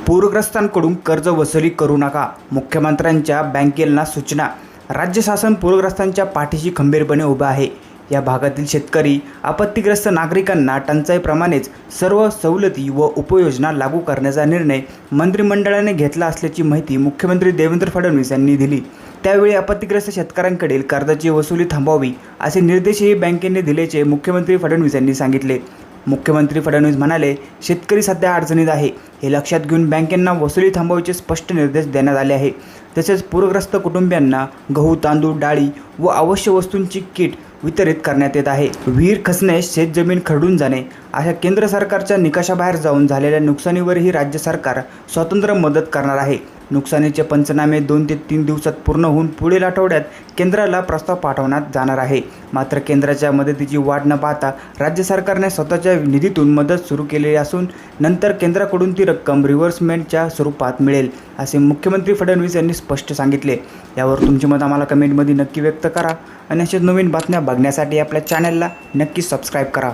पूरग्रस्तांकडून कर्ज वसुली करू नका, मुख्यमंत्र्यांच्या बँकेला सूचना। राज्य शासन पूरग्रस्तांच्या पाठीशी खंबीरपणे उभे आहे। या भागातील शेतकरी, आपत्तीग्रस्त नागरिकांना टंचाईप्रमाणेच सर्व सवलती व उपयोजना लागू करण्याचा निर्णय मंत्रिमंडळाने घेतला असल्याची माहिती मुख्यमंत्री देवेंद्र फडणवीस यांनी दिली। त्यावेळी आपत्तीग्रस्त शेतकऱ्यांकडील कर्जाची वसुली थांबवावी असे निर्देशही बँकेने दिल्याचे मुख्यमंत्री फडणवीस यांनी सांगितले। मुख्यमंत्री फडणवीस म्हणाले, शेतकरी सध्या अडचणीत आहे, हे लक्षात घेऊन बँकेंना वसुली थांबवायचे स्पष्ट निर्देश देण्यात आले आहे। तसेच पूरग्रस्त कुटुंबियांना गहू, तांदूळ, डाळी व आवश्यक वस्तूंची किट वितरित करण्यात येत आहे। विहीर खचणे, शेतजमीन खरडून जाणे अशा केंद्र सरकारच्या निकषाबाहेर जाऊन झालेल्या नुकसानीवरही राज्य सरकार स्वतंत्र मदत करणार आहे। नुकसानीचे पंचनामे 2 ते 3 दिवसात पूर्ण होऊन पुढील आठवड्यात केंद्राला प्रस्ताव पाठवण्यात जाणार आहे। मात्र केंद्राच्या मदतीची वाट न पाहता राज्य सरकारने स्वतःच्या निधीतून मदत सुरू केलेली असून नंतर केंद्राकडून ती रक्कम रिव्हर्समेंटच्या स्वरूपात मिळेल, असे मुख्यमंत्री फडणवीस यांनी स्पष्ट सांगितले। यावर तुमचे मत आम्हाला कमेंटमध्ये नक्की व्यक्त करा आणि अशाच नवीन बातम्या बघण्यासाठी आपल्या चॅनलला नक्की सबस्क्राईब करा।